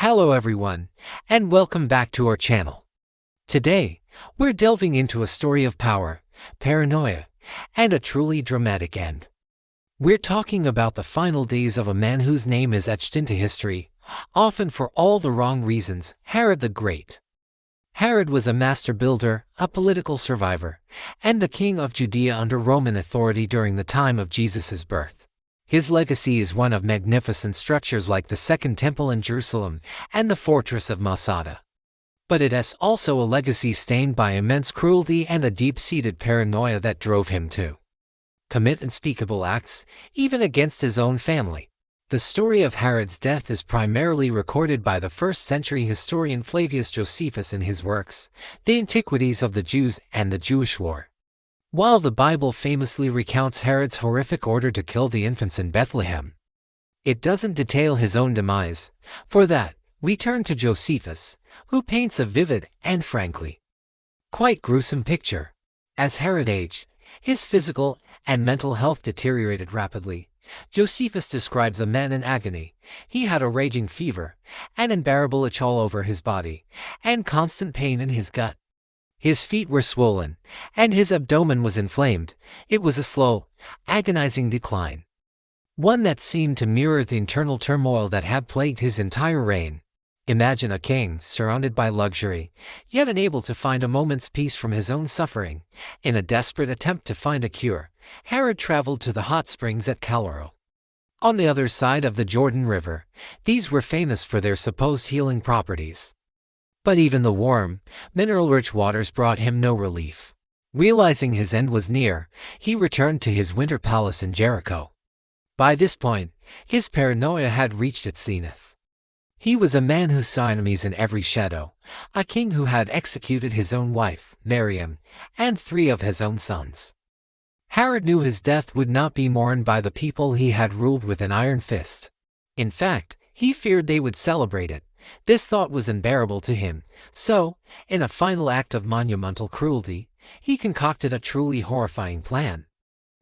Hello everyone, and welcome back to our channel. Today, we're delving into a story of power, paranoia, and a truly dramatic end. We're talking about the final days of a man whose name is etched into history, often for all the wrong reasons, Herod the Great. Herod was a master builder, a political survivor, and the king of Judea under Roman authority during the time of Jesus' birth. His legacy is one of magnificent structures like the Second Temple in Jerusalem and the fortress of Masada. But it is also a legacy stained by immense cruelty and a deep-seated paranoia that drove him to commit unspeakable acts, even against his own family. The story of Herod's death is primarily recorded by the first-century historian Flavius Josephus in his works, The Antiquities of the Jews and the Jewish War. While the Bible famously recounts Herod's horrific order to kill the infants in Bethlehem, it doesn't detail his own demise. For that, we turn to Josephus, who paints a vivid and, frankly, quite gruesome picture. As Herod aged, his physical and mental health deteriorated rapidly. Josephus describes a man in agony. He had a raging fever, an unbearable itch all over his body, and constant pain in his gut. His feet were swollen, and his abdomen was inflamed. It was a slow, agonizing decline, one that seemed to mirror the internal turmoil that had plagued his entire reign. Imagine a king surrounded by luxury, yet unable to find a moment's peace from his own suffering. In a desperate attempt to find a cure, Herod traveled to the hot springs at Caloro, on the other side of the Jordan River. These were famous for their supposed healing properties. But even the warm, mineral-rich waters brought him no relief. Realizing his end was near, he returned to his winter palace in Jericho. By this point, his paranoia had reached its zenith. He was a man who saw enemies in every shadow, a king who had executed his own wife, Miriam, and 3 of his own sons. Herod knew his death would not be mourned by the people he had ruled with an iron fist. In fact, he feared they would celebrate it. This thought was unbearable to him, so, in a final act of monumental cruelty, he concocted a truly horrifying plan.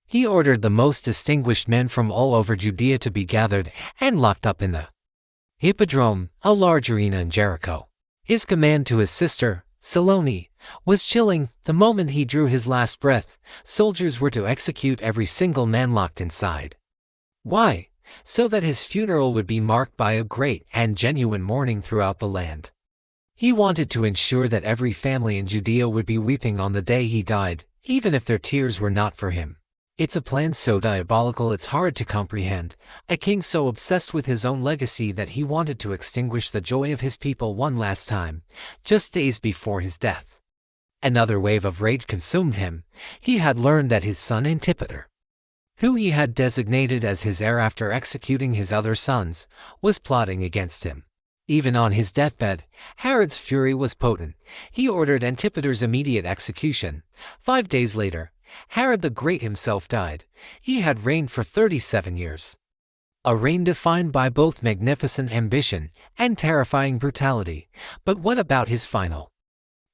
He ordered the most distinguished men from all over Judea to be gathered and locked up in the Hippodrome, a large arena in Jericho. His command to his sister, Salome, was chilling. The moment he drew his last breath, soldiers were to execute every single man locked inside. Why? So that his funeral would be marked by a great and genuine mourning throughout the land. He wanted to ensure that every family in Judea would be weeping on the day he died, even if their tears were not for him. It's a plan so diabolical it's hard to comprehend, a king so obsessed with his own legacy that he wanted to extinguish the joy of his people one last time, just days before his death. Another wave of rage consumed him. He had learned that his son Antipater, who he had designated as his heir after executing his other sons, was plotting against him. Even on his deathbed, Herod's fury was potent. He ordered Antipater's immediate execution. 5 days later, Herod the Great himself died. He had reigned for 37 years. A reign defined by both magnificent ambition and terrifying brutality. But what about his final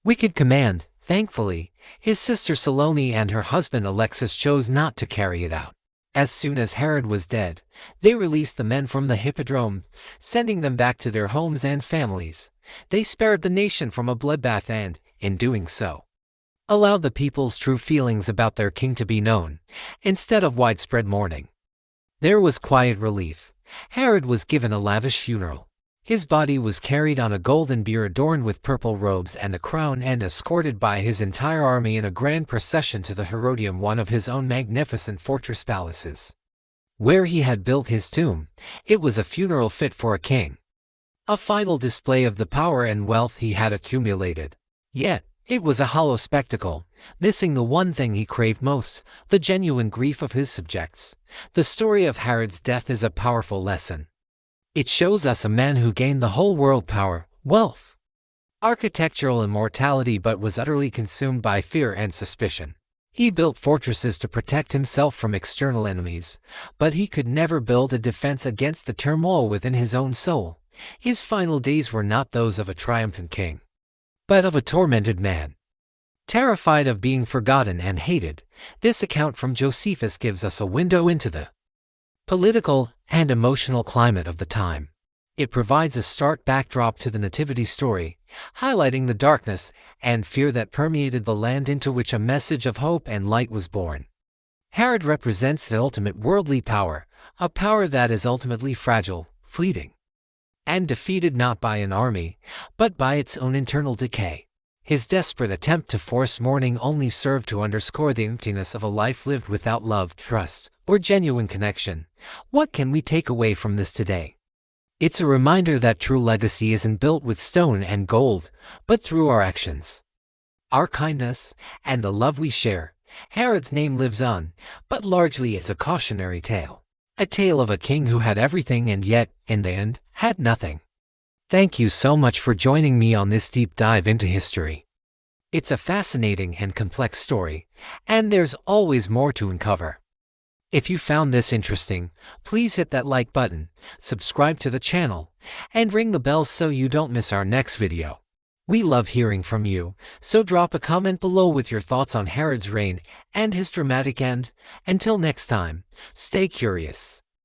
wicked command? Thankfully, his sister Salome and her husband Alexis chose not to carry it out. As soon as Herod was dead, they released the men from the Hippodrome, sending them back to their homes and families. They spared the nation from a bloodbath and, in doing so, allowed the people's true feelings about their king to be known, instead of widespread mourning. There was quiet relief. Herod was given a lavish funeral. His body was carried on a golden bier adorned with purple robes and a crown and escorted by his entire army in a grand procession to the Herodium, one of his own magnificent fortress palaces, where he had built his tomb. It was a funeral fit for a king, a final display of the power and wealth he had accumulated. Yet, it was a hollow spectacle, missing the one thing he craved most, the genuine grief of his subjects. The story of Herod's death is a powerful lesson. It shows us a man who gained the whole world power, wealth, architectural immortality, but was utterly consumed by fear and suspicion. He built fortresses to protect himself from external enemies, but he could never build a defense against the turmoil within his own soul. His final days were not those of a triumphant king, but of a tormented man, terrified of being forgotten and hated. This account from Josephus gives us a window into the political and emotional climate of the time. It provides a stark backdrop to the Nativity story, highlighting the darkness and fear that permeated the land into which a message of hope and light was born. Herod represents the ultimate worldly power, a power that is ultimately fragile, fleeting, and defeated not by an army, but by its own internal decay. His desperate attempt to force mourning only served to underscore the emptiness of a life lived without love, trust, or genuine connection. What can we take away from this today? It's a reminder that true legacy isn't built with stone and gold, but through our actions, our kindness, and the love we share. Herod's name lives on, but largely as a cautionary tale. A tale of a king who had everything and yet, in the end, had nothing. Thank you so much for joining me on this deep dive into history. It's a fascinating and complex story, and there's always more to uncover. If you found this interesting, please hit that like button, subscribe to the channel, and ring the bell so you don't miss our next video. We love hearing from you, so drop a comment below with your thoughts on Herod's reign and his dramatic end. Until next time, stay curious.